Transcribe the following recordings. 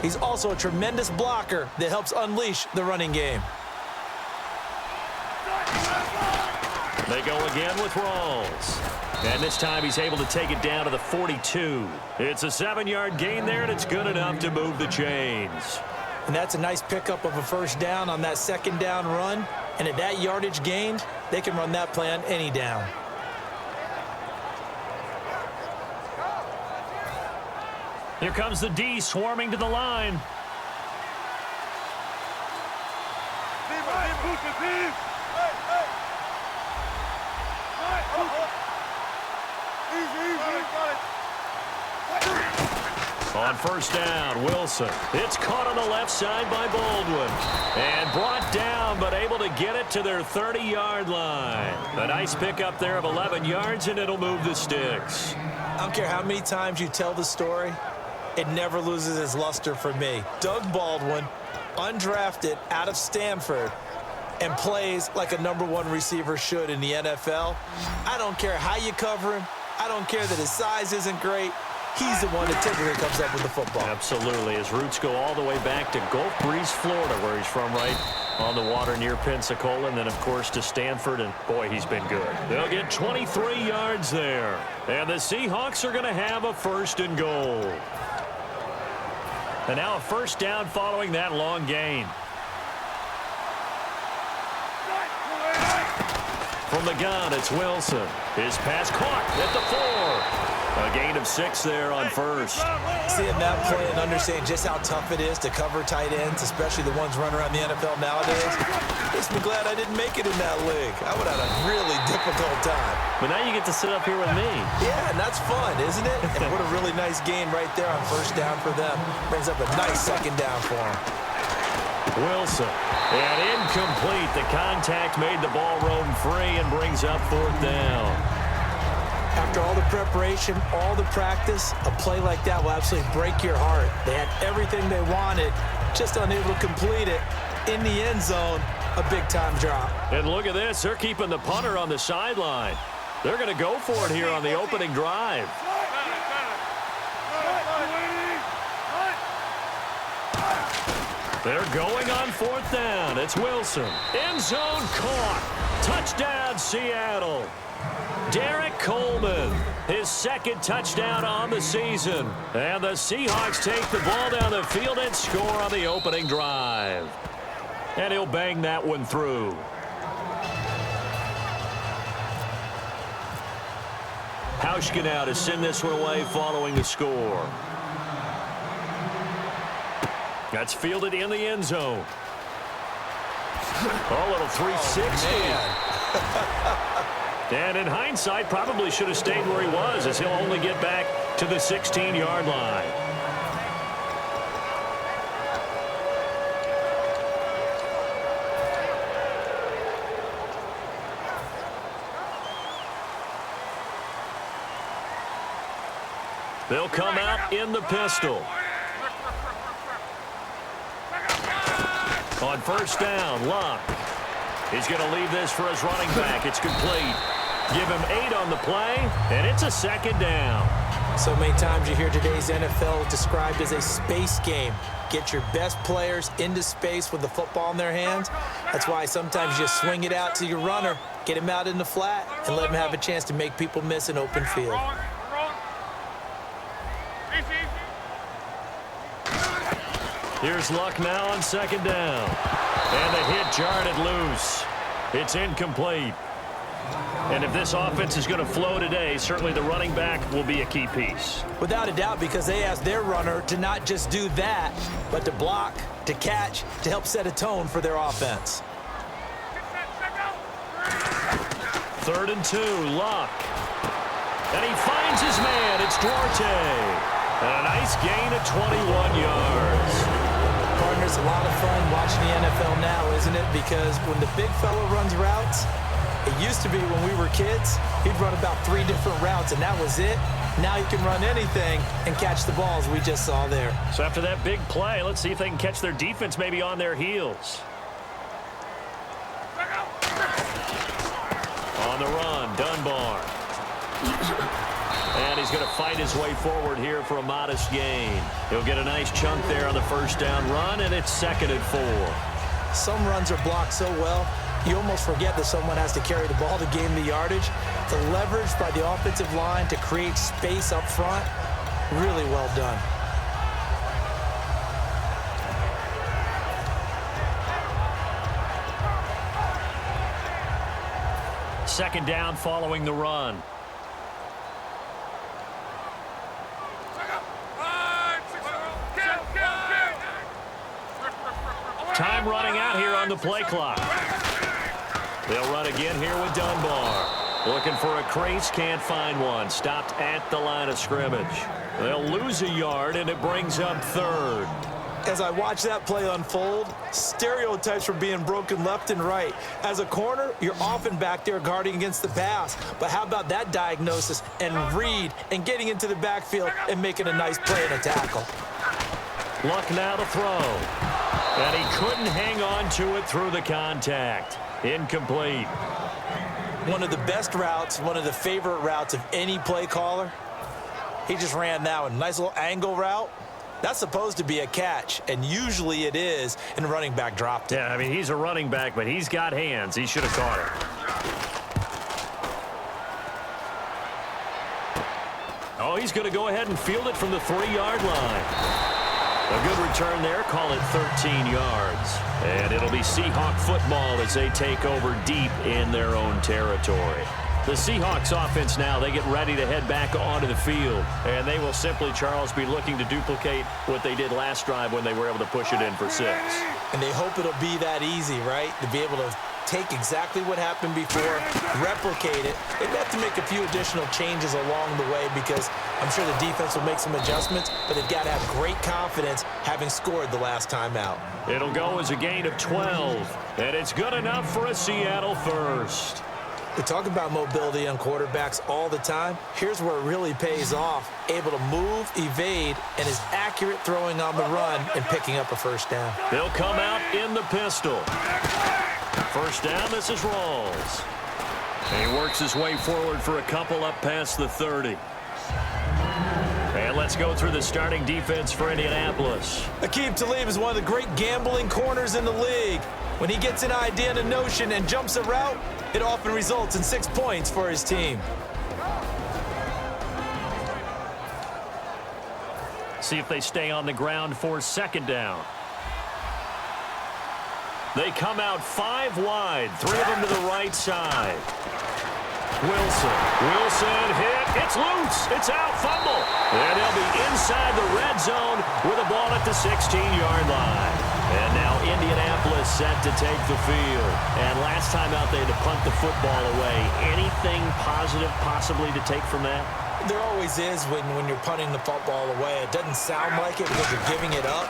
He's also a tremendous blocker that helps unleash the running game. They go again with Rawls. And this time he's able to take it down to the 42. It's a 7-yard gain there, and it's good enough to move the chains. And that's a nice pickup of a first down on that second down run. And at that yardage gained, they can run that play on any down. Here comes the D swarming to the line. On first down, Wilson. It's caught on the left side by Baldwin. And brought down, but able to get it to their 30-yard line. A nice pickup there of 11 yards, and it'll move the sticks. I don't care how many times you tell the story, it never loses its luster for me. Doug Baldwin, undrafted out of Stanford, and plays like a #1 receiver should in the NFL. I don't care how you cover him. I don't care that his size isn't great. He's the one that typically comes up with the football. Absolutely. His roots go all the way back to Gulf Breeze, Florida, where he's from, right on the water near Pensacola, and then, of course, to Stanford, and, boy, he's been good. They'll get 23 yards there, and the Seahawks are going to have a 1st and goal. And now a first down following that long gain. From the gun, it's Wilson. His pass caught at the 4. A gain of 6 there on first. Seeing that play and understanding just how tough it is to cover tight ends, especially the ones running around the NFL nowadays, makes me glad I didn't make it in that league. I would have had a really difficult time. But now you get to sit up here with me. Yeah, and that's fun, isn't it? And what a really nice gain right there on first down for them. Brings up a nice second down for them. Wilson. And incomplete. The contact made the ball roam free and brings up 4th down. After all the preparation, all the practice, a play like that will absolutely break your heart. They had everything they wanted, just unable to complete it. In the end zone, a big-time drop. And look at this. They're keeping the punter on the sideline. They're going to go for it here on the opening drive. They're going on 4th down. It's Wilson. End zone caught. Touchdown, Seattle. Derek Coleman, his 2nd touchdown on the season. And the Seahawks take the ball down the field and score on the opening drive. And he'll bang that one through. Hauschka now to send this one away following the score. That's fielded in the end zone. A little 360. And in hindsight, probably should have stayed where he was, as he'll only get back to the 16-yard line. They'll come out in the pistol. On first down, Luck. He's going to leave this for his running back. It's complete. Give him 8 on the play, and it's a 2nd down. So many times you hear today's NFL described as a space game. Get your best players into space with the football in their hands. That's why sometimes you just swing it out to your runner, get him out in the flat, and let him have a chance to make people miss an open field. Here's Luck now on 2nd down. And the hit jarred it loose. It's incomplete. And if this offense is going to flow today, certainly the running back will be a key piece. Without a doubt, because they asked their runner to not just do that, but to block, to catch, to help set a tone for their offense. 3rd and 2, Luck. And he finds his man. It's Duarte. And a nice gain of 21 yards. Partner, it's a lot of fun watching the NFL now, isn't it? Because when the big fella runs routes, it used to be when we were kids, he'd run about 3 different routes, and that was it. Now he can run anything and catch the balls we just saw there. So after that big play, let's see if they can catch their defense maybe on their heels. On the run, Dunbar. And he's going to fight his way forward here for a modest gain. He'll get a nice chunk there on the first down run, and it's 2nd and 4. Some runs are blocked so well, you almost forget that someone has to carry the ball to gain the yardage. The leverage by the offensive line to create space up front, really well done. Second down following the run. Time running out here on the play clock. They'll run again here with Dunbar. Looking for a crease, can't find one. Stopped at the line of scrimmage. They'll lose a yard, and it brings up 3rd. As I watch that play unfold, stereotypes were being broken left and right. As a corner, you're often back there guarding against the pass. But how about that diagnosis and read and getting into the backfield and making a nice play and a tackle? Luck now to throw. And he couldn't hang on to it through the contact. Incomplete. One of the best routes, one of the favorite routes of any play caller. He just ran that one. Nice little angle route. That's supposed to be a catch, and usually it is, and the running back dropped it. Yeah, I mean, he's a running back, but he's got hands. He should have caught it. Oh, he's going to go ahead and field it from the 3-yard line. A good return there. Call it 13 yards. And it'll be Seahawk football as they take over deep in their own territory. The Seahawks offense now, they get ready to head back onto the field. And they will simply, Charles, be looking to duplicate what they did last drive when they were able to push it in for 6. And they hope it'll be that easy, right? To be able to take exactly what happened before, replicate it. They've got to make a few additional changes along the way because I'm sure the defense will make some adjustments, but they've got to have great confidence having scored the last time out. It'll go as a gain of 12, and it's good enough for a Seattle first. We talk about mobility on quarterbacks all the time. Here's where it really pays off. Able to move, evade, and is accurate throwing on the run and picking up a first down. They'll come out in the pistol. First down, this is Rawls. And he works his way forward for a couple up past the 30. And let's go through the starting defense for Indianapolis. Aqib Talib is one of the great gambling corners in the league. When he gets an idea and a notion and jumps a route, it often results in 6 points for his team. See if they stay on the ground for second down. They come out 5 wide, 3 of them to the right side. Wilson hit. It's loose. It's out. Fumble. And they'll be inside the red zone with a ball at the 16-yard line. And now Indianapolis set to take the field. And last time out, they had to punt the football away. Anything positive possibly to take from that? There always is when you're punting the football away. It doesn't sound like it because you're giving it up,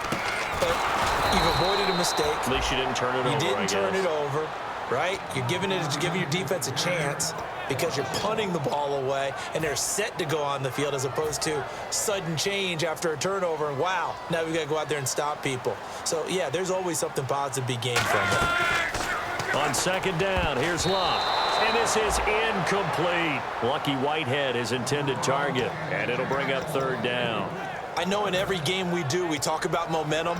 but you've avoided a mistake. At least you didn't turn it over, You didn't turn it over, right? You're giving your defense a chance because you're punting the ball away, and they're set to go on the field as opposed to sudden change after a turnover, and wow, now we've got to go out there and stop people. So, yeah, there's always something positive to be gained from it. On second down, here's Luck. And this is incomplete. Lucky Whitehead, his intended target, and it'll bring up third down. I know in every game we do, we talk about momentum.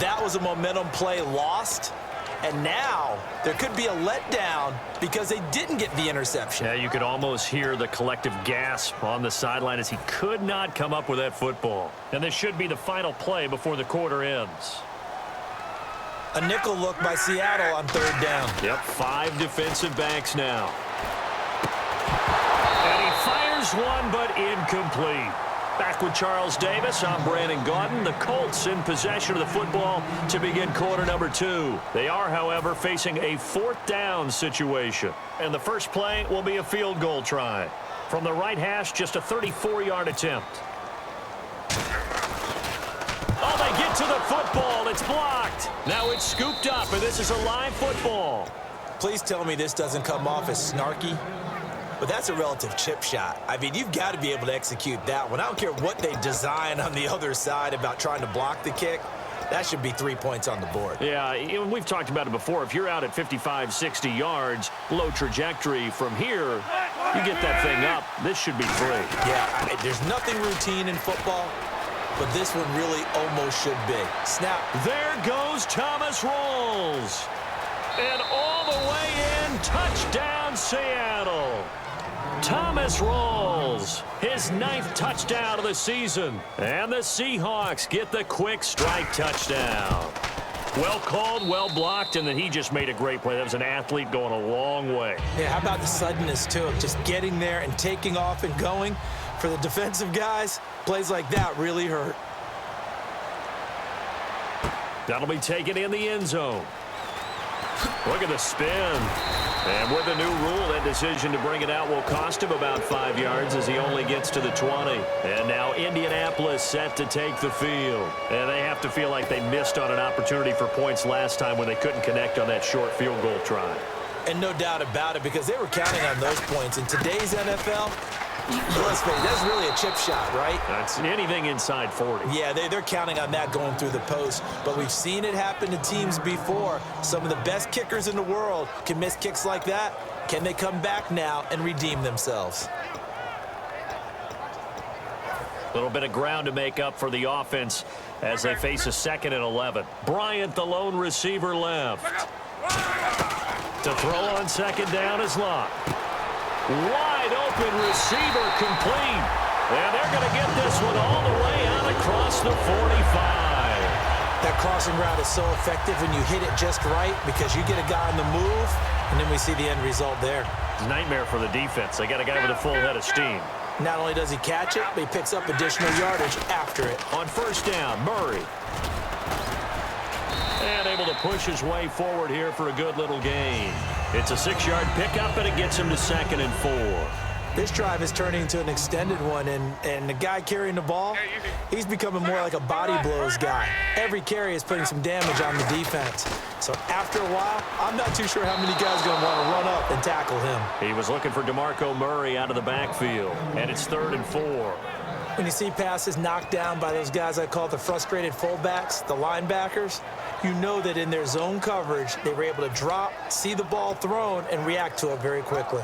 That was a momentum play lost. And now there could be a letdown because they didn't get the interception. Yeah, you could almost hear the collective gasp on the sideline as he could not come up with that football. And this should be the final play before the quarter ends. A nickel look by Seattle on third down. Yep, 5 defensive backs now. And he fires one, but incomplete. Back with Charles Davis, I'm Brandon Gaudin. The Colts in possession of the football to begin quarter number 2. They are, however, facing a 4th down situation. And the first play will be a field goal try. From the right hash, just a 34-yard attempt. Oh, they get to the football. It's blocked. Now it's scooped up, and this is a live football. Please tell me this doesn't come off as snarky. But that's a relative chip shot. I mean, you've got to be able to execute that one. I don't care what they design on the other side about trying to block the kick. That should be 3 points on the board. Yeah, we've talked about it before. If you're out at 55, 60 yards, low trajectory from here, You get that thing up, this should be free. Yeah, there's nothing routine in football, but this one really almost should be. Snap. There goes Thomas Rawls. And all the way in, touchdown Seattle. Thomas Rawls, his 9th touchdown of the season. And the Seahawks get the quick strike touchdown. Well called, well blocked, and then he just made a great play. That was an athlete going a long way. Yeah, how about the suddenness, too, of just getting there and taking off and going? For the defensive guys, plays like that really hurt. That'll be taken in the end zone. Look at the spin. And with the new rule, that decision to bring it out will cost him about 5 yards as he only gets to the 20. And now Indianapolis set to take the field. And they have to feel like they missed on an opportunity for points last time when they couldn't connect on that short field goal try. And no doubt about it, because they were counting on those points. In today's NFL, let's face it, that's really a chip shot, right? That's anything inside 40. Yeah, they're counting on that going through the post. But we've seen it happen to teams before. Some of the best kickers in the world can miss kicks like that. Can they come back now and redeem themselves? A little bit of ground to make up for the offense as they face a 2nd and 11. Bryant, the lone receiver, left. To throw on 2nd down is Locke. Wide open receiver complete. And they're going to get this one all the way out across the 45. That crossing route is so effective when you hit it just right because you get a guy on the move, and then we see the end result there. It's a nightmare for the defense. They got a guy with a full head of steam. Not only does he catch it, but he picks up additional yardage after it. On 1st down, Murray. And able to push his way forward here for a good little gain. It's a 6-yard pickup, and it gets him to 2nd and 4. This drive is turning into an extended one, and the guy carrying the ball, he's becoming more like a body blows guy. Every carry is putting some damage on the defense. So after a while, I'm not too sure how many guys are going to want to run up and tackle him. He was looking for DeMarco Murray out of the backfield, and it's 3rd and 4. When you see passes knocked down by those guys I call the frustrated fullbacks, the linebackers, you know that in their zone coverage, they were able to drop, see the ball thrown, and react to it very quickly.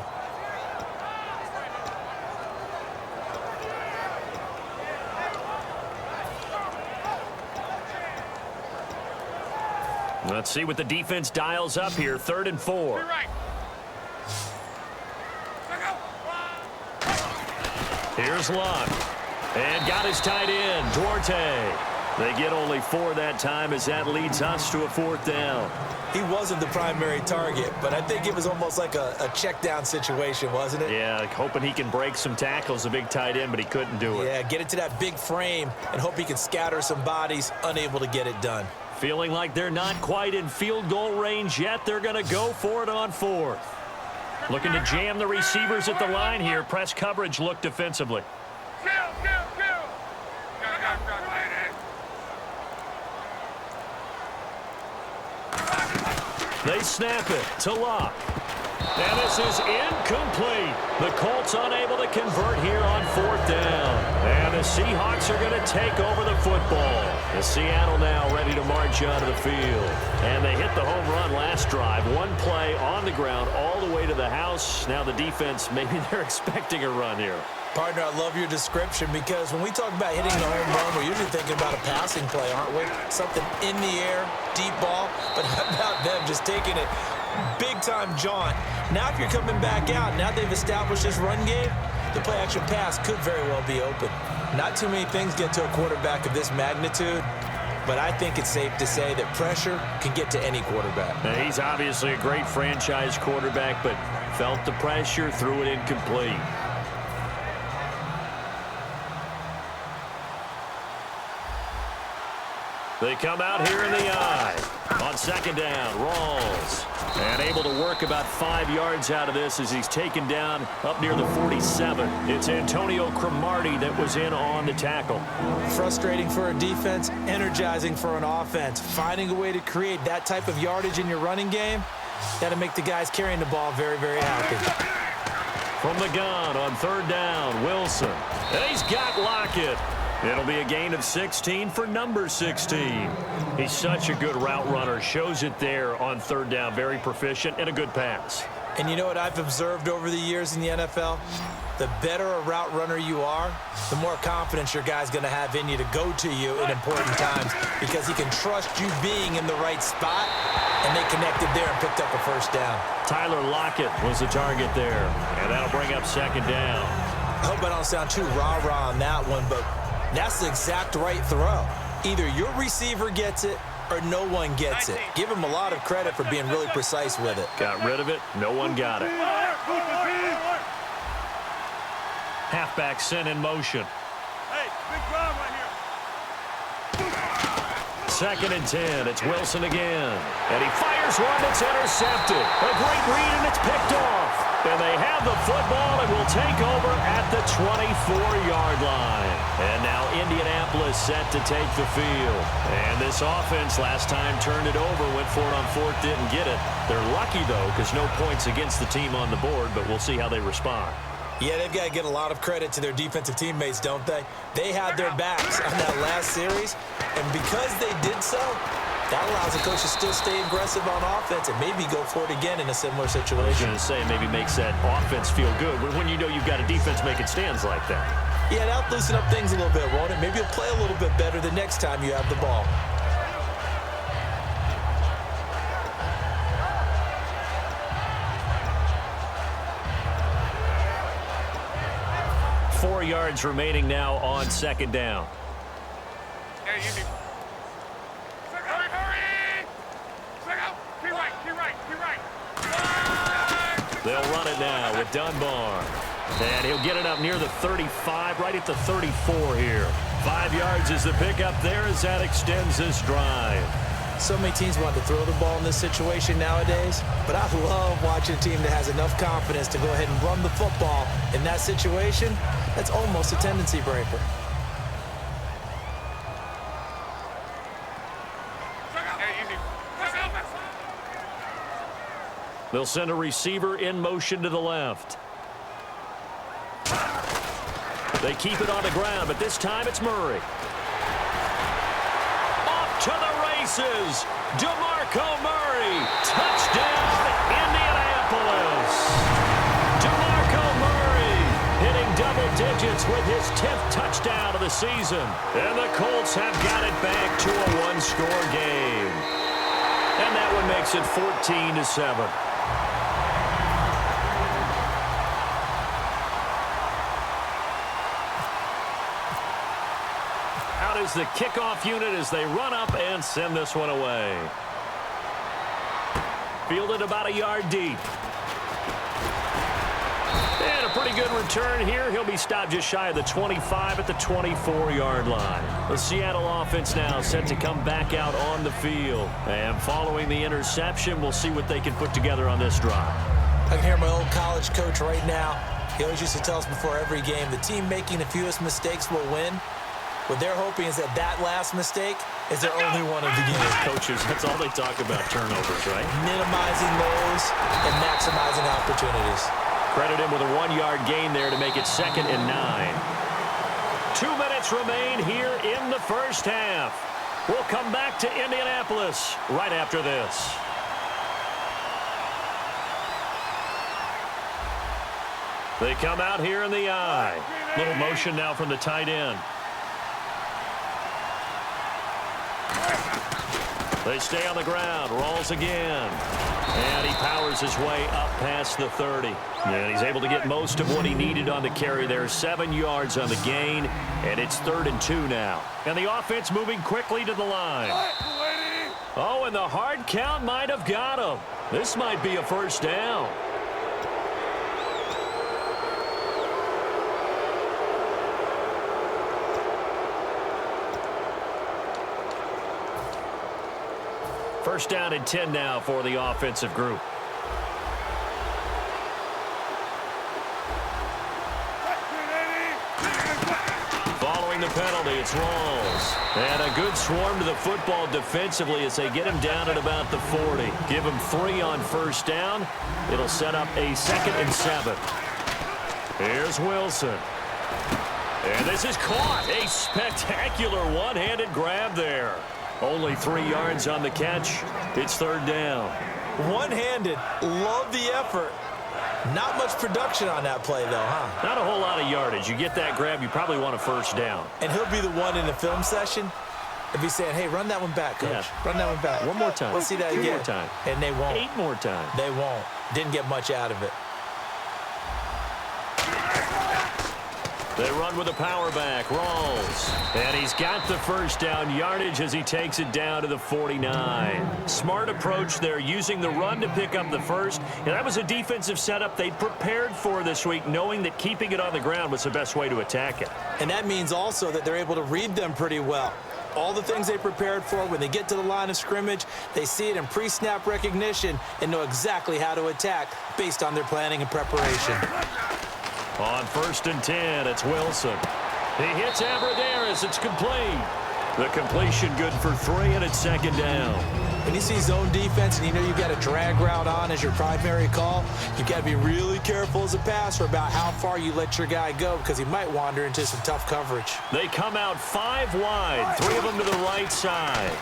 Let's see what the defense dials up here. 3rd and 4. Here's Locke. And got his tight end, Duarte. They get only 4 that time as that leads us to a 4th down. He wasn't the primary target, but I think it was almost like a check down situation, wasn't it? Yeah, hoping he can break some tackles, a big tight end, but he couldn't do it. Yeah, get it to that big frame and hope he can scatter some bodies, unable to get it done. Feeling like they're not quite in field goal range yet, they're going to go for it on 4th. Looking to jam the receivers at the line here. Press coverage look defensively. They snap it to Locke. And this is incomplete. The Colts unable to convert here on 4th down. And the Seahawks are going to take over the football. The Seattle now ready to march onto the field. And they hit the home run last drive. One play on the ground all the way to the house. Now the defense, maybe they're expecting a run here. Partner, I love your description because when we talk about hitting the home run, we're usually thinking about a passing play, aren't we? Something in the air, deep ball, but how about them just taking it big-time jaunt. Now if you're coming back out, now they've established this run game, the play-action pass could very well be open. Not too many things get to a quarterback of this magnitude, but I think it's safe to say that pressure can get to any quarterback. Now, he's obviously a great franchise quarterback, but felt the pressure, threw it incomplete. They come out here in the eye. On 2nd down, Rawls. And able to work about 5 yards out of this as he's taken down up near the 47. It's Antonio Cromartie that was in on the tackle. Frustrating for a defense, energizing for an offense. Finding a way to create that type of yardage in your running game, that'll make the guys carrying the ball very, very happy. From the gun on 3rd down, Wilson. And he's got Lockett. It'll be a gain of 16 for number 16. He's such a good route runner. Shows it there on 3rd down. Very proficient and a good pass. And you know what I've observed over the years in the NFL? The better a route runner you are, the more confidence your guy's going to have in you to go to you in important times because he can trust you being in the right spot, and they connected there and picked up a first down. Tyler Lockett was the target there, and that'll bring up second down. I hope I don't sound too rah-rah on that one, but that's the exact right throw. Either your receiver gets it or no one gets it. Give him a lot of credit for being really precise with it. Got rid of it. No one got it. Halfback sent in motion. Hey, big drive right here. Second and 10. It's Wilson again. And he fires one that's intercepted. A great read, and it's picked off. And they have the football and will take over at the 24-yard line. And now Indianapolis set to take the field. And this offense last time turned it over, went for it on fourth, didn't get it. They're lucky, though, because no points against the team on the board, but we'll see how they respond. Yeah, they've got to get a lot of credit to their defensive teammates, don't they? They had their backs on that last series, and because they did so, that allows the coach to still stay aggressive on offense and maybe go for it again in a similar situation. I was going to say, maybe makes that offense feel good when you know you've got a defense making stands like that. Yeah, that'll loosen up things a little bit, won't it? Maybe you'll play a little bit better the next time you have the ball. Four yards remaining now on second down. Hey, you need... Hurry, hurry! Keep right. They'll run it now with Dunbar. And he'll get it up near the 35, right at the 34 here. 5 yards is the pickup there as that extends this drive. So many teams want to throw the ball in this situation nowadays, but I love watching a team that has enough confidence to go ahead and run the football in that situation. That's almost a tendency breaker. They'll send a receiver in motion to the left. They keep it on the ground, but this time it's Murray. Off to the races. DeMarco Murray. Touchdown, Indianapolis. DeMarco Murray hitting double digits with his 10th touchdown of the season. And the Colts have got it back to a one-score game. And that one makes it 14-7. Is the kickoff unit as they run up and send this one away. Fielded about a yard deep. And a pretty good return here. He'll be stopped just shy of the 25 at the 24-yard line. The Seattle offense now set to come back out on the field. And following the interception, we'll see what they can put together on this drive. I can hear my old college coach right now. He always used to tell us before every game, the team making the fewest mistakes will win. What they're hoping is that last mistake is their only one of the game. Coaches, that's all they talk about, turnovers, right? Minimizing those and maximizing opportunities. Credit him with a 1-yard gain there to make it 2nd and 9. 2 minutes remain here in the first half. We'll come back to Indianapolis right after this. They come out here in the eye. Little motion now from the tight end. They stay on the ground. Rolls again. And he powers his way up past the 30. And he's able to get most of what he needed on the carry there. 7 yards on the gain. And it's 3rd and 2 now. And the offense moving quickly to the line. Oh, and the hard count might have got him. This might be a first down. First down and 10 now for the offensive group. Following the penalty, it's Rawls. And a good swarm to the football defensively as they get him down at about the 40. Give him 3 on first down. It'll set up a 2nd and 7. Here's Wilson. And this is caught. A spectacular one-handed grab there. Only 3 yards on the catch. It's 3rd down. One-handed. Love the effort. Not much production on that play, though, huh? Not a whole lot of yardage. You get that grab, you probably want a first down. And he'll be the one in the film session if he's saying, hey, run that one back, coach. Yeah. Run that one back. One more time. Let's see that again. 2 more time. And they won't. 8 more times. They won't. Didn't get much out of it. They run with a power back. Rawls. And he's got the first down yardage as he takes it down to the 49. Smart approach there, using the run to pick up the first. And that was a defensive setup they prepared for this week, knowing that keeping it on the ground was the best way to attack it. And that means also that they're able to read them pretty well. All the things they prepared for, when they get to the line of scrimmage, they see it in pre-snap recognition and know exactly how to attack based on their planning and preparation. On 1st and 10, it's Wilson. He hits Abradaris. It's complete. The completion good for 3, and it's 2nd down. When you see zone defense and you know you've got a drag route on as your primary call, you've got to be really careful as a passer about how far you let your guy go because he might wander into some tough coverage. They come out 5 wide, 3 of them to the right side.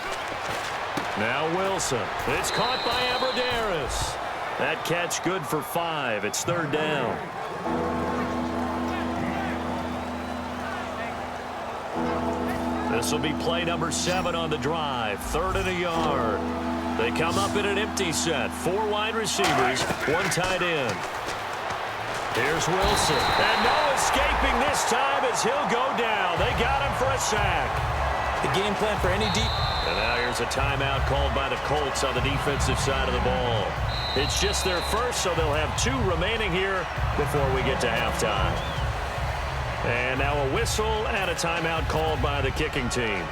Now Wilson. It's caught by Abradaris. That catch good for 5. It's 3rd down. This will be play number 7 on the drive. 3rd and a yard. They come up in an empty set. 4 wide receivers, 1 tight end. Here's Wilson. And no escaping this time as he'll go down. They got him for a sack. The game plan for any deep. And now here's a timeout called by the Colts on the defensive side of the ball. It's just their first, so they'll have 2 remaining here before we get to halftime. And now a whistle and a timeout called by the kicking team.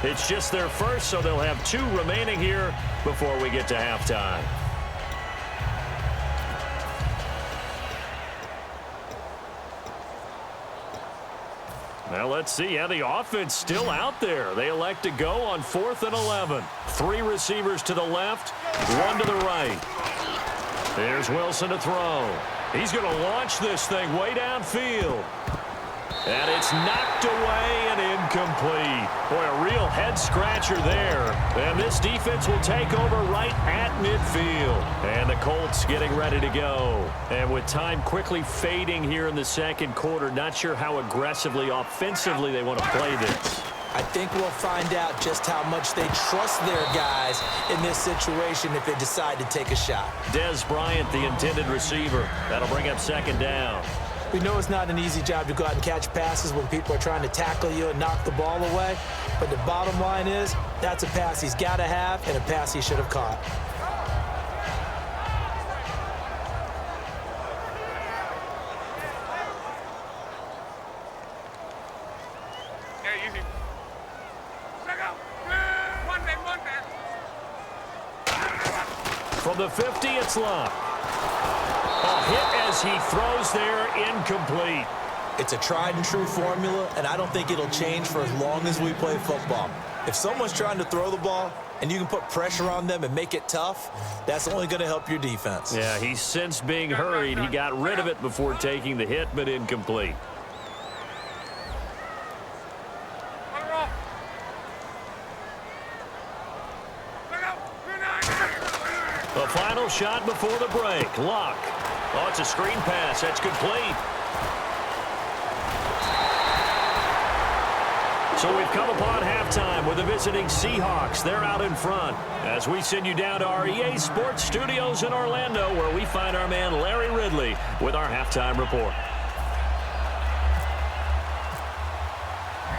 It's just their first, so they'll have 2 remaining here before we get to halftime. Now let's see how the offense still out there. They elect to go on 4th and 11. 3 receivers to the left, 1 to the right. There's Wilson to throw. He's going to launch this thing way downfield. And it's knocked away and incomplete. Boy, a real head-scratcher there. And this defense will take over right at midfield. And the Colts getting ready to go. And with time quickly fading here in the 2nd quarter, not sure how aggressively, offensively they want to play this. I think we'll find out just how much they trust their guys in this situation if they decide to take a shot. Dez Bryant, the intended receiver. That'll bring up 2nd down. We know it's not an easy job to go out and catch passes when people are trying to tackle you and knock the ball away. But the bottom line is, that's a pass he's got to have and a pass he should have caught. Yeah, easy. Check out. One there. From the 50, it's Luck. A hit as he throws there, incomplete. It's a tried and true formula, and I don't think it'll change for as long as we play football. If someone's trying to throw the ball and you can put pressure on them and make it tough, that's only going to help your defense. Yeah, he's since being hurried. He got rid of it before taking the hit, but incomplete. The final shot before the break. Luck. Oh, it's a screen pass. That's complete. So we've come upon halftime with the visiting Seahawks. They're out in front as we send you down to our EA Sports Studios in Orlando, where we find our man Larry Ridley with our halftime report.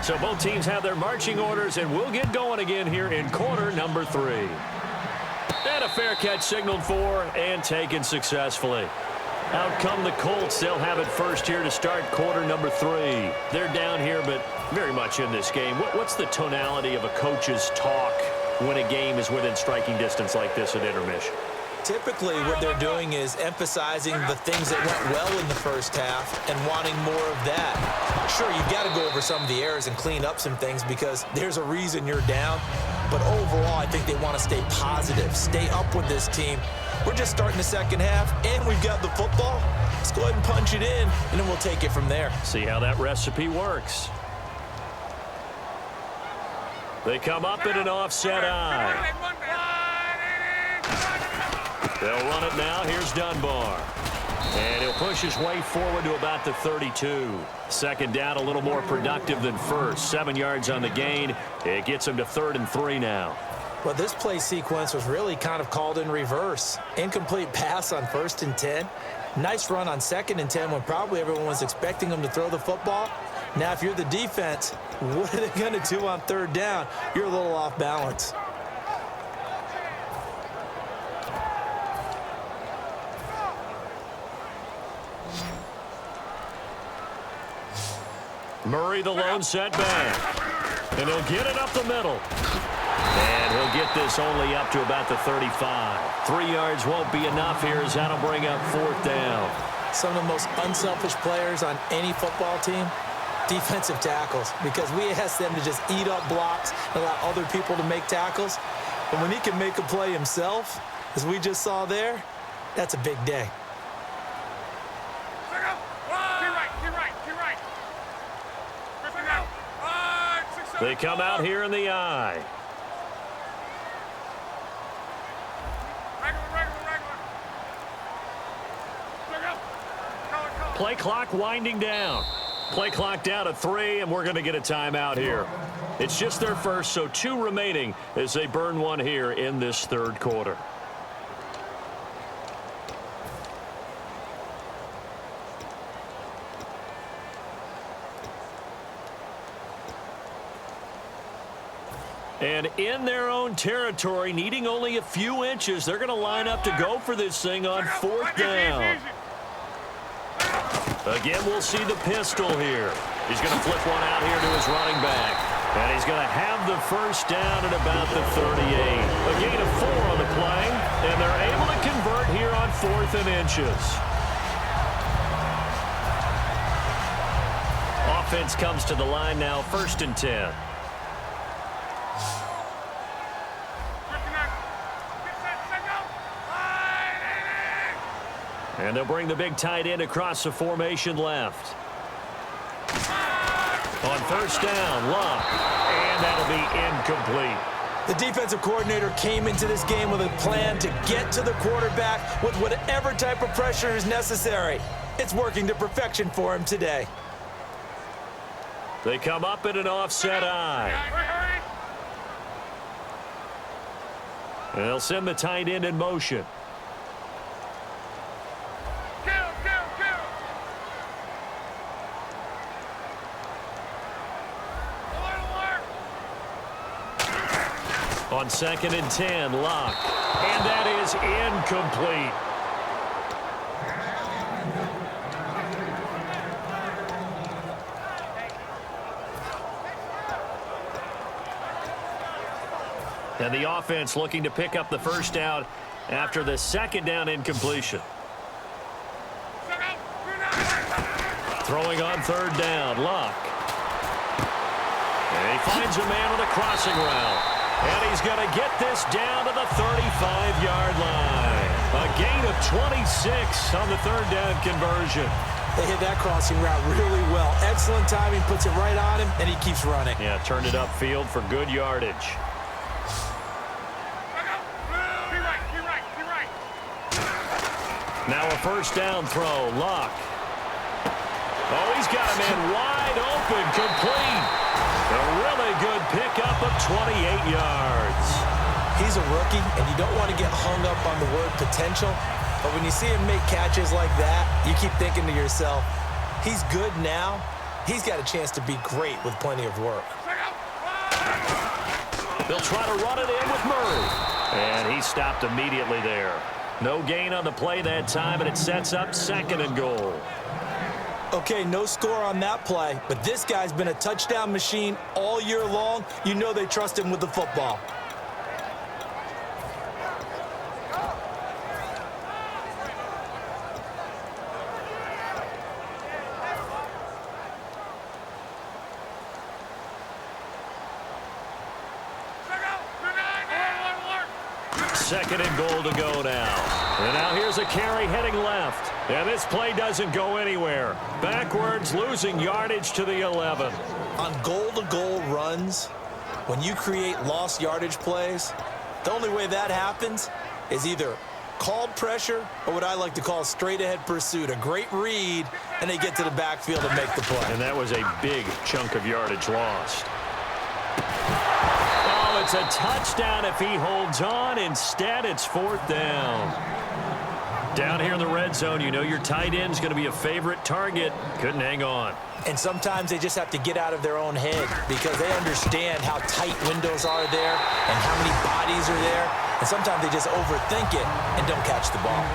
So both teams have their marching orders, and we'll get going again here in quarter number 3. And a fair catch signaled for and taken successfully. Out come the Colts. They'll have it first here to start quarter number 3. They're down here, but very much in this game. What's the tonality of a coach's talk when a game is within striking distance like this at intermission? Typically, what they're doing is emphasizing the things that went well in the first half and wanting more of that. Sure, you've got to go over some of the errors and clean up some things because there's a reason you're down. But overall, I think they want to stay positive, stay up with this team. We're just starting the second half, and we've got the football. Let's go ahead and punch it in, and then we'll take it from there. See how that recipe works. They come up in an offset eye. They'll run it now. Here's Dunbar. And he'll push his way forward to about the 32. Second down, a little more productive than first. 7 yards on the gain. It gets him to 3rd and 3 now. Well, this play sequence was really kind of called in reverse. Incomplete pass on 1st and 10. Nice run on 2nd and 10 when probably everyone was expecting him to throw the football. Now, if you're the defense, what are they going to do on 3rd down? You're a little off balance. Murray, the lone setback. And he'll get it up the middle. And he'll get this only up to about the 35. 3 yards won't be enough here as that'll bring up 4th down. Some of the most unselfish players on any football team, defensive tackles, because we ask them to just eat up blocks and allow other people to make tackles. But when he can make a play himself, as we just saw there, that's a big day. They come out here in the eye. Play clock winding down. Play clock down to 3, and we're going to get a timeout here. It's just their first, so 2 remaining as they burn one here in this 3rd quarter. And in their own territory, needing only a few inches, they're going to line up to go for this thing on 4th down. Again, we'll see the pistol here. He's going to flip one out here to his running back. And he's going to have the 1st down at about the 38. A gain of 4 on the play, and they're able to convert here on 4th and inches. Offense comes to the line now, 1st and 10. And they'll bring the big tight end across the formation left. On 1st down, Luck. And that'll be incomplete. The defensive coordinator came into this game with a plan to get to the quarterback with whatever type of pressure is necessary. It's working to perfection for him today. They come up in an offset eye. And they'll send the tight end in motion. On 2nd and 10, Locke. And that is incomplete. And the offense looking to pick up the 1st down after the 2nd down incompletion. Throwing on 3rd down, Locke. And he finds a man on a crossing route. And he's going to get this down to the 35-yard line. A gain of 26 on the 3rd down conversion. They hit that crossing route really well. Excellent timing, puts it right on him, and he keeps running. Yeah, turned it upfield for good yardage. Now a 1st down throw, Locke. Oh, he's got a man wide open, complete. A really good pickup of 28 yards. He's a rookie, and you don't want to get hung up on the word potential. But when you see him make catches like that, you keep thinking to yourself, he's good now. He's got a chance to be great with plenty of work. They'll try to run it in with Murray. And he stopped immediately there. No gain on the play that time, and it sets up 2nd and goal. Okay, no score on that play, but this guy's been a touchdown machine all year long. You know they trust him with the football. Second and goal to go now. And now here's a carry heading left. And this play doesn't go anywhere. Backwards, losing yardage to the 11. On goal-to-goal runs, when you create lost yardage plays, the only way that happens is either called pressure or what I like to call straight-ahead pursuit. A great read, and they get to the backfield and make the play. And that was a big chunk of yardage lost. Oh, it's a touchdown if he holds on. Instead, it's 4th down. Down here in the red zone, you know your tight end's going to be a favorite target. Couldn't hang on. And sometimes they just have to get out of their own head because they understand how tight windows are there and how many bodies are there. And sometimes they just overthink it and don't catch the ball.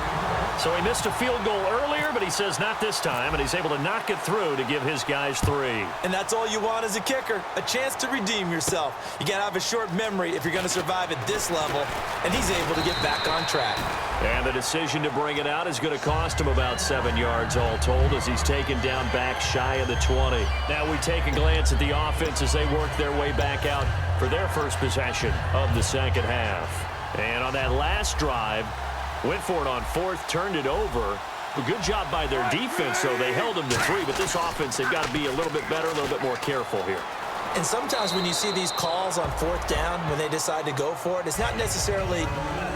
So he missed a field goal earlier, but he says not this time, and he's able to knock it through to give his guys 3. And that's all you want as a kicker, a chance to redeem yourself. You got to have a short memory if you're going to survive at this level, and he's able to get back on track. And the decision to bring it out is going to cost him about 7 yards all told as he's taken down back shy of the 20. Now we take a glance at the offense as they work their way back out for their first possession of the second half. And on that last drive, went for it on 4th, turned it over. A good job by their defense, though. They held them to 3, but this offense, they've got to be a little bit better, a little bit more careful here. And sometimes when you see these calls on 4th down, when they decide to go for it, it's not necessarily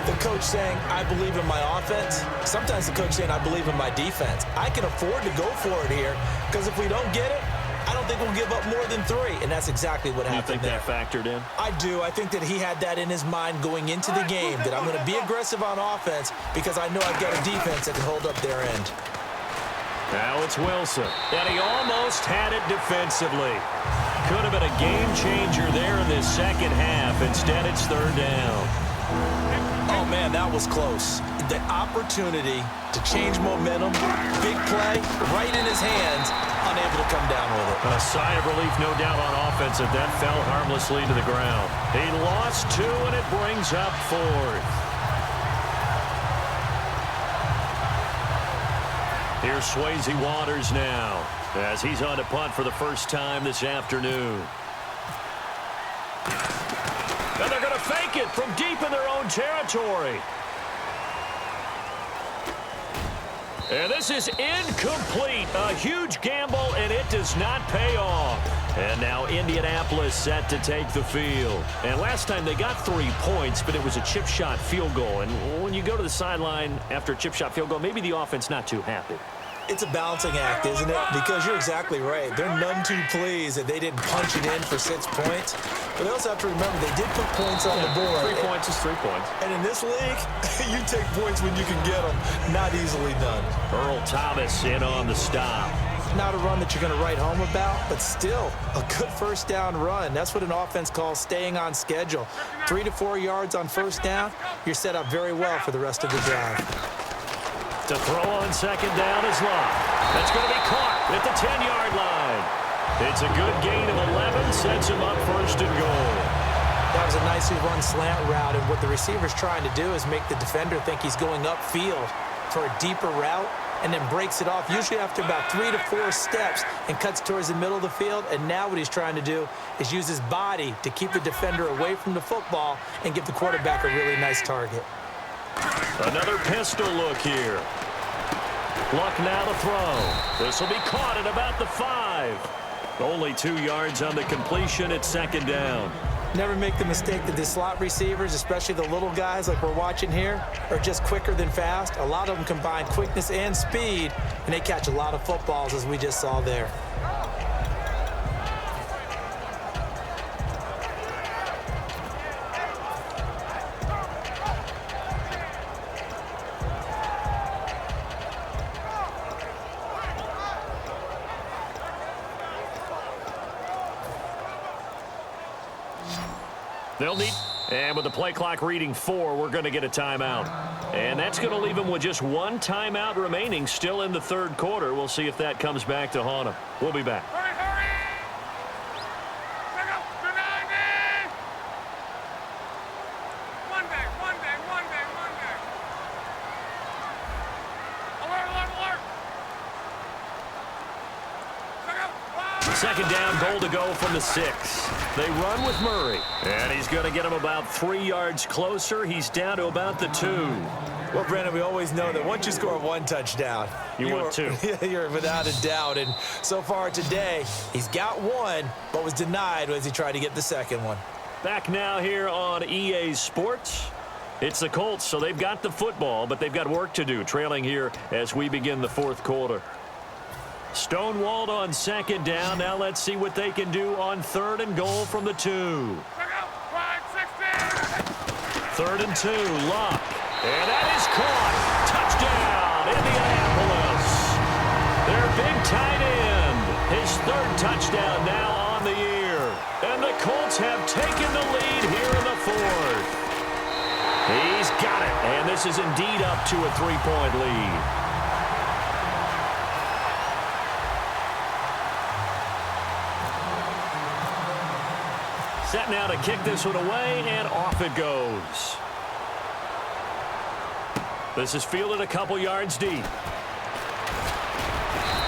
the coach saying, I believe in my offense. Sometimes the coach saying, I believe in my defense. I can afford to go for it here because if we don't get it, I don't think we'll give up more than 3, and that's exactly what happened there. You think that factored in? I do. I think that he had that in his mind going into the game, that I'm going to be aggressive on offense because I know I've got a defense that can hold up their end. Now it's Wilson, and he almost had it defensively. Could have been a game changer there in this second half. Instead, it's 3rd down. Oh, man, that was close. The opportunity to change momentum, big play, right in his hands, unable to come down with it. A sigh of relief, no doubt, on offense that fell harmlessly to the ground. He lost 2, and it brings up 4th. Here's Swayze Waters now as he's on to punt for the first time this afternoon. And they're going to fake it from deep in their own territory. And this is incomplete. A huge gamble, and it does not pay off. And now Indianapolis set to take the field. And last time they got 3 points, but it was a chip shot field goal. And when you go to the sideline after a chip shot field goal, maybe the offense not too happy. It's a balancing act, isn't it? Because you're exactly right. They're none too pleased that they didn't punch it in for 6 points. But they also have to remember they did put points on the board. 3 points is 3 points. And in this league, you take points when you can get them. Not easily done. Earl Thomas in on the stop. Not a run that you're going to write home about, but still a good 1st down run. That's what an offense calls staying on schedule. 3 to 4 yards on 1st down, you're set up very well for the rest of the drive. To throw on 2nd down is Locke. That's going to be caught at the 10-yard line. It's a good gain of 11, sets him up 1st and goal. That was a nicely run slant route, and what the receiver's trying to do is make the defender think he's going upfield for a deeper route, and then breaks it off, usually after about 3 to 4 steps, and cuts towards the middle of the field. And now what he's trying to do is use his body to keep the defender away from the football and give the quarterback a really nice target. Another pistol look here. Luck now to throw. This will be caught at about the 5. Only 2 yards on the completion at 2nd down. Never make the mistake that the slot receivers, especially the little guys like we're watching here, are just quicker than fast. A lot of them combine quickness and speed, and they catch a lot of footballs, as we just saw there. They'll need, and with the play clock reading 4, we're going to get a timeout. And that's going to leave them with just 1 timeout remaining still in the 3rd quarter. We'll see if that comes back to haunt them. We'll be back. Hurry, hurry! Pick up, Monday! Alert! Pick up! 2nd down, goal to go from the 6. They run with Murray. And he's going to get him about 3 yards closer. He's down to about the 2. Well, Brandon, we always know that once you score 1 touchdown, you want 2. You're without a doubt. And so far today, he's got 1, but was denied as he tried to get the 2nd one. Back now here on EA Sports. It's the Colts, so they've got the football, but they've got work to do, trailing here as we begin the fourth quarter. Stonewalled on second down. Now let's see what they can do on third and goal from the 2. Third and 2, Luck. And that is caught. Touchdown, Indianapolis. Their big tight end. His third touchdown now on the year. And the Colts have taken the lead here in the fourth. He's got it, and this is indeed up to a 3-point lead. Set now to kick this one away, and off it goes. This is fielded a couple yards deep.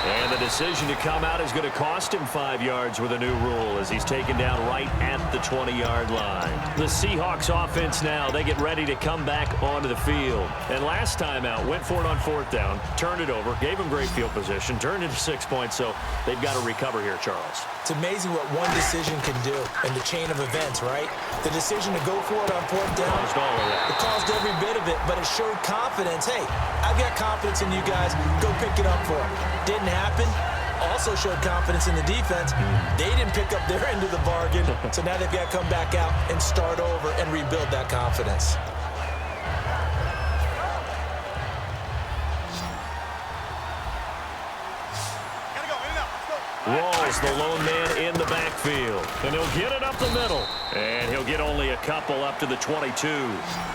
And the decision to come out is going to cost him 5 yards with a new rule as he's taken down right at the 20-yard line. The Seahawks offense now, they get ready to come back onto the field. And last time out, went for it on fourth down, turned it over, gave him great field position, turned it to 6 points, so they've got to recover here, Charles. It's amazing what one decision can do in the chain of events, right? The decision to go for it on fourth down, Caused all of that. it caused every bit of it, but it showed confidence. Hey, I've got confidence in you guys. Go pick it up for them. Didn't happen. Also showed confidence in the defense. They didn't pick up their end of the bargain, so now they've got to come back out and start over and rebuild that confidence. Rawls, the lone man in the backfield. And he'll get it up the middle. And he'll get only a couple up to the 22.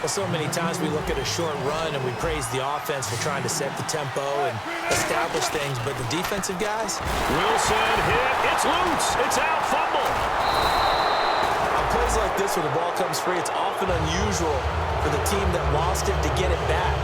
Well, so many times we look at a short run and we praise the offense for trying to set the tempo and establish things, but the defensive guys? Wilson hit. It's loose. It's out. Fumble. On plays like this where the ball comes free, it's often unusual for the team that lost it to get it back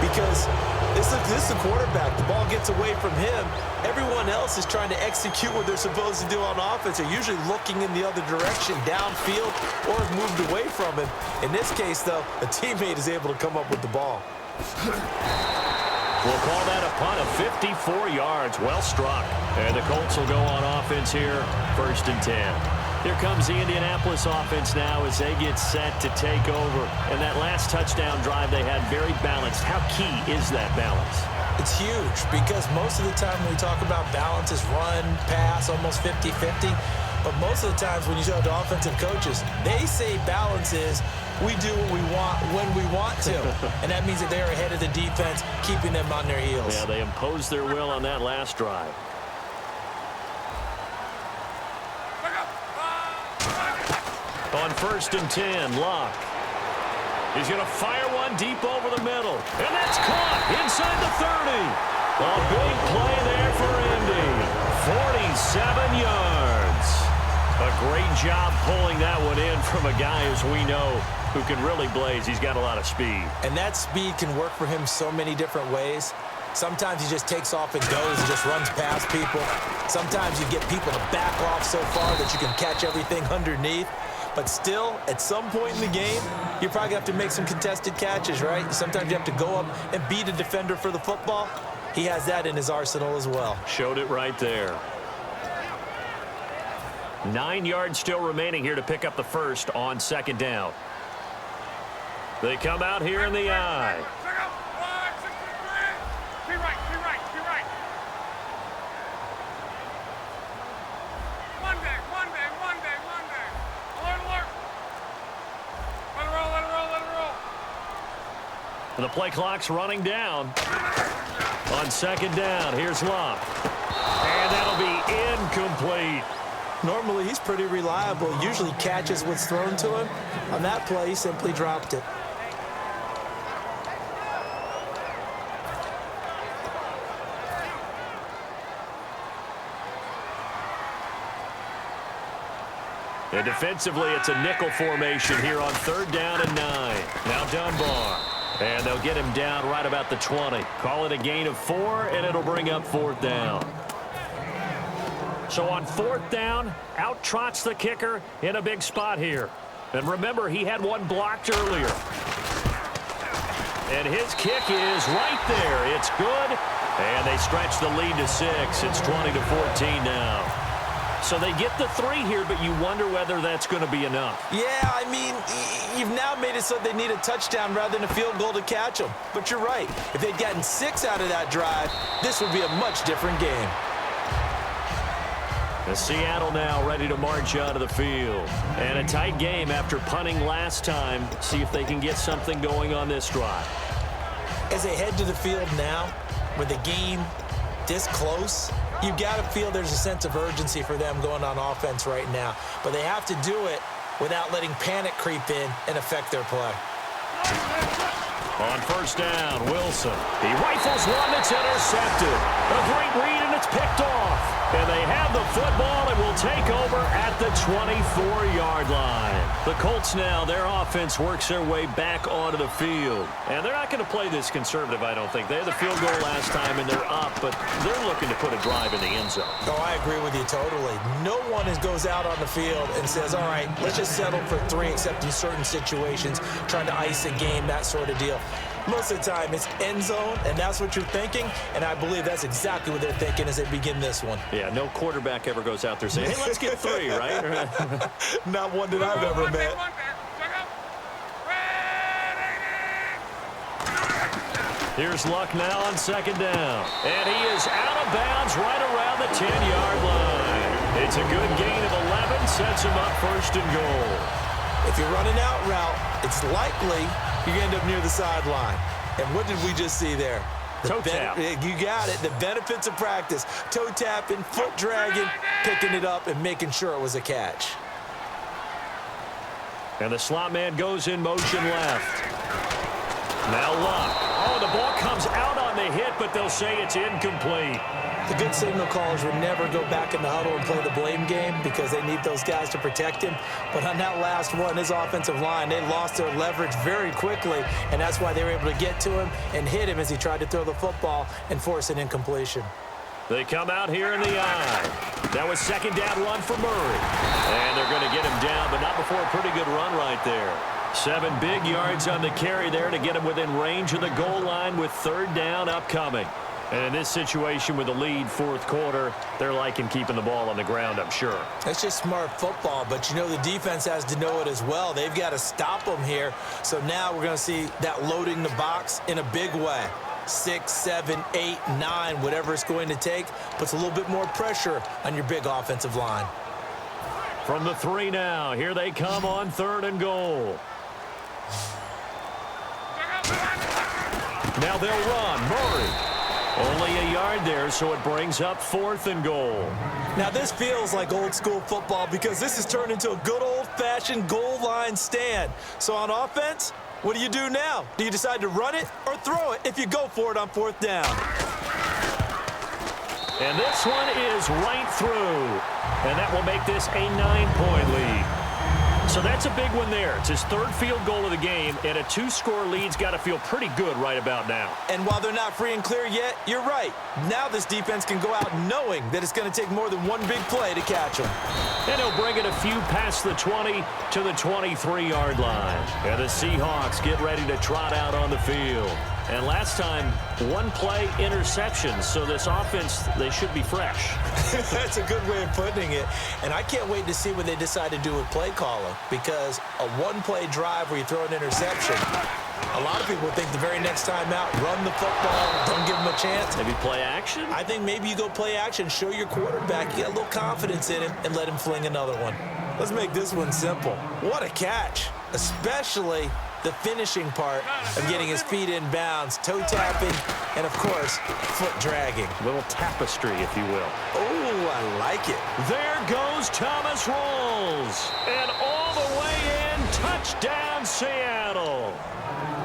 because this is the quarterback. The ball gets away from him. Everyone else is trying to execute what they're supposed to do on offense. They're usually looking in the other direction, downfield, or have moved away from him. In this case, though, a teammate is able to come up with the ball. We'll call that a punt of 54 yards. Well struck. And the Colts will go on offense here, 1st and 10. Here comes the Indianapolis offense now as they get set to take over. And that last touchdown drive they had very balanced. How key is that balance? It's huge because most of the time when we talk about balance is run, pass, almost 50-50. But most of the times when you talk to offensive coaches, they say balance is we do what we want when we want to. And that means that they're ahead of the defense, keeping them on their heels. Yeah, they imposed their will on that last drive. On 1st and 10, Luck. He's going to fire one deep over the middle. And that's caught inside the 30. A big play there for Indy. 47 yards. A great job pulling that one in from a guy, as we know, who can really blaze. He's got a lot of speed. And that speed can work for him so many different ways. Sometimes he just takes off and goes and just runs past people. Sometimes you get people to back off so far that you can catch everything underneath. But still, at some point in the game, you probably have to make some contested catches, right? Sometimes you have to go up and beat a defender for the football. He has that in his arsenal as well. Showed it right there. 9 yards still remaining here to pick up the first on 2nd down. They come out here in the eye. The play clock's running down. On 2nd down, here's Luck. And that'll be incomplete. Normally, he's pretty reliable. Usually catches what's thrown to him. On that play, he simply dropped it. And defensively, it's a nickel formation here on 3rd down and 9. Now Dunbar. And they'll get him down right about the 20. Call it a gain of 4, and it'll bring up 4th down. So on 4th down, out trots the kicker in a big spot here. And remember, he had one blocked earlier. And his kick is right there. It's good. And they stretch the lead to 6. It's 20-14 now. So they get the 3 here, but you wonder whether that's going to be enough. Yeah, I mean, you've now made it so they need a touchdown rather than a field goal to catch them. But you're right. If they'd gotten 6 out of that drive, this would be a much different game. The Seattle now ready to march out of the field. And a tight game after punting last time. See if they can get something going on this drive. As they head to the field now, with the game this close, you've got to feel there's a sense of urgency for them going on offense right now. But they have to do it without letting panic creep in and affect their play. On first down, Wilson. He rifles one that's intercepted. A great read, and it's picked off. And they have the football and will take over at the 24-yard line. The Colts now, their offense works their way back onto the field. And they're not going to play this conservative, I don't think. They had the field goal last time, and they're up, but they're looking to put a drive in the end zone. Oh, I agree with you totally. No one goes out on the field and says, all right, let's just settle for 3, except in certain situations, trying to ice a game, that sort of deal. Most of the time, it's end zone, and that's what you're thinking, and I believe that's exactly what they're thinking as they begin this one. Yeah, no quarterback ever goes out there saying, hey, let's get 3, right? Not one that I've ever met. Here's Luck now on second down. And he is out of bounds right around the 10-yard line. It's a good gain of 11, sets him up first and goal. If you're running out route, it's likely you're going to end up near the sideline. And what did we just see there? Toe tap. You got it. The benefits of practice. Toe tapping, foot dragging, picking it up, and making sure it was a catch. And the slot man goes in motion left. Now Luck. Oh, the ball comes out on the hit, but they'll say it's incomplete. The good signal callers would never go back in the huddle and play the blame game because they need those guys to protect him. But on that last one, his offensive line, they lost their leverage very quickly, and that's why they were able to get to him and hit him as he tried to throw the football and force an incompletion. They come out here in the eye. That was second down run for Murray. And they're going to get him down, but not before a pretty good run right there. 7 big yards on the carry there to get him within range of the goal line with third down upcoming. And in this situation with the lead, fourth quarter, they're liking keeping the ball on the ground, I'm sure. That's just smart football, but you know the defense has to know it as well. They've got to stop them here. So now we're going to see that loading the box in a big way. 6, 7, 8, 9, whatever it's going to take, puts a little bit more pressure on your big offensive line. From the 3 now, here they come on third and goal. Now they'll run. Murray. Only a yard there, so it brings up fourth and goal. Now this feels like old school football because this has turned into a good old-fashioned goal line stand. So on offense, what do you do now? Do you decide to run it or throw it if you go for it on fourth down? And this one is right through. And that will make this a 9-point lead. So that's a big one there. It's his third field goal of the game, and a 2-score lead's got to feel pretty good right about now. And while they're not free and clear yet, you're right. Now this defense can go out knowing that it's going to take more than one big play to catch them. And he'll bring it a few past the 20 to the 23-yard line. And the Seahawks get ready to trot out on the field. And last time, 1 play interception, so this offense, they should be fresh. That's a good way of putting it. And I can't wait to see what they decide to do with play calling, because a 1-play drive where you throw an interception, a lot of people think the very next time out, run the football, don't give them a chance. Maybe play action? I think maybe you go play action, show your quarterback, you get a little confidence in him, and let him fling another one. Let's make this one simple. What a catch, especially the finishing part of getting his feet in bounds, toe tapping, and of course, foot dragging. A little tapestry, if you will. Oh, I like it. There goes Thomas Rawls. And all the way in, touchdown Seattle.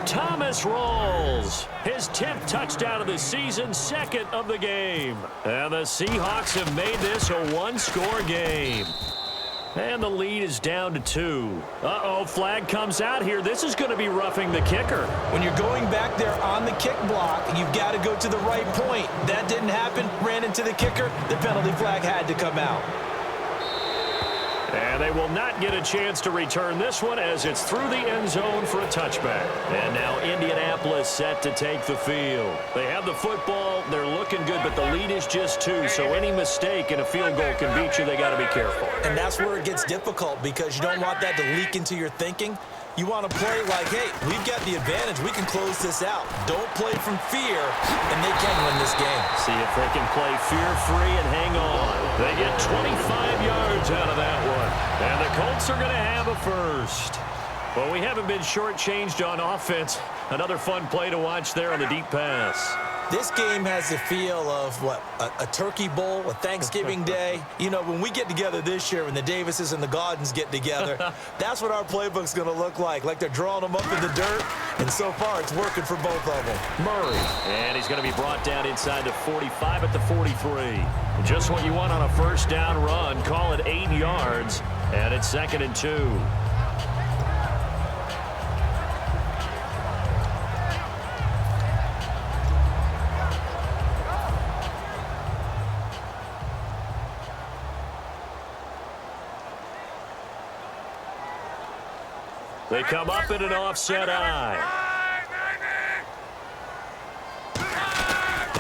Thomas Rawls, his 10th touchdown of the season, 2nd of the game. And the Seahawks have made this a 1-score game. And the lead is down to 2. Uh-oh, flag comes out here. This is going to be roughing the kicker. When you're going back there on the kick block, you've got to go to the right point. That didn't happen, ran into the kicker. The penalty flag had to come out. And they will not get a chance to return this one as it's through the end zone for a touchback. And now Indianapolis set to take the field. They have the football. They're looking good, but the lead is just 2. So any mistake in a field goal can beat you. They got to be careful. And that's where it gets difficult because you don't want that to leak into your thinking. You want to play like, hey, we've got the advantage. We can close this out. Don't play from fear, and they can win this game. See if they can play fear-free and hang on. They get 25 yards out of that one. And the Colts are going to have a first. Well, we haven't been shortchanged on offense. Another fun play to watch there on the deep pass. This game has the feel of, what, a turkey bowl, a Thanksgiving day. You know, when we get together this year, when the Davises and the Gaudens get together, that's what our playbook's going to look like they're drawing them up in the dirt. And so far, it's working for both of them. Murray, and he's going to be brought down inside the 45 at the 43. Just what you want on a first down run. Call it 8 yards, and it's 2nd and 2. They come up in an offset eye.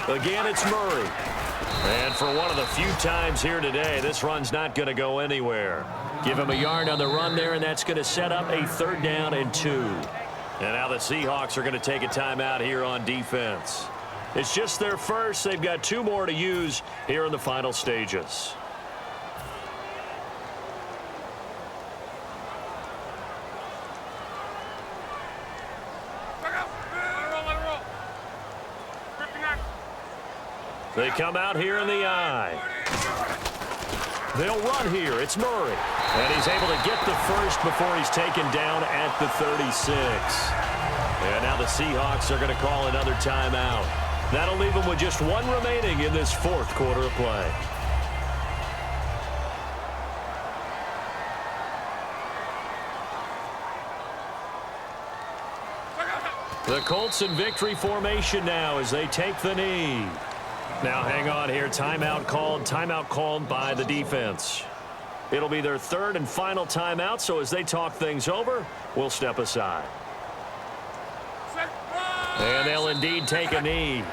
Again, it's Murray. And for one of the few times here today, this run's not going to go anywhere. Give him a yard on the run there, and that's going to set up a 3rd down and 2. And now the Seahawks are going to take a timeout here on defense. It's just their first. They've got 2 more to use here in the final stages. They come out here in the eye. They'll run here. It's Murray. And he's able to get the first before he's taken down at the 36. And now the Seahawks are going to call another timeout. That'll leave them with just 1 remaining in this 4th quarter of play. The Colts in victory formation now as they take the knee. Now hang on here. Timeout called by the defense. It'll be their 3rd and final timeout, so as they talk things over, we'll step aside. And they'll indeed take a knee.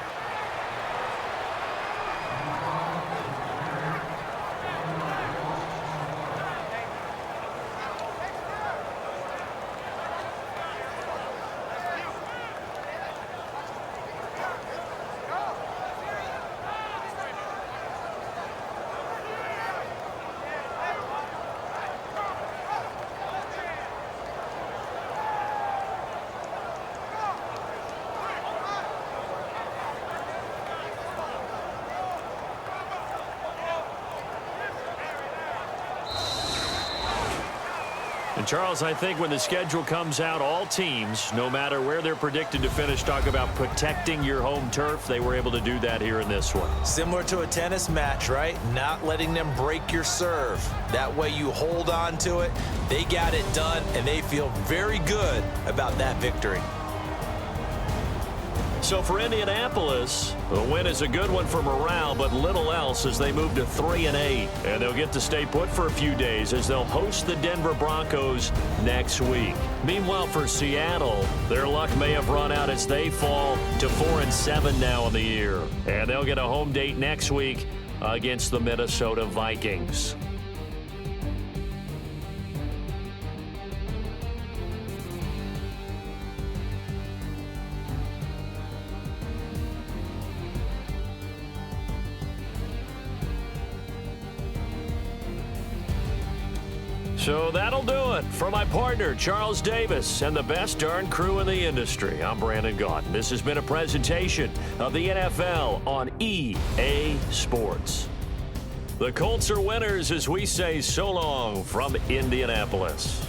And Charles, I think when the schedule comes out, all teams, no matter where they're predicted to finish, talk about protecting your home turf. They were able to do that here in this one. Similar to a tennis match, right? Not letting them break your serve. That way you hold on to it. They got it done, and they feel very good about that victory. So for Indianapolis, the win is a good one for morale, but little else as they move to 3-8. And they'll get to stay put for a few days as they'll host the Denver Broncos next week. Meanwhile, for Seattle, their luck may have run out as they fall to 4-7 now in the year. And they'll get a home date next week against the Minnesota Vikings. So that'll do it. For my partner, Charles Davis, and the best darn crew in the industry, I'm Brandon Gaudin. This has been a presentation of the NFL on EA Sports. The Colts are winners as we say so long from Indianapolis.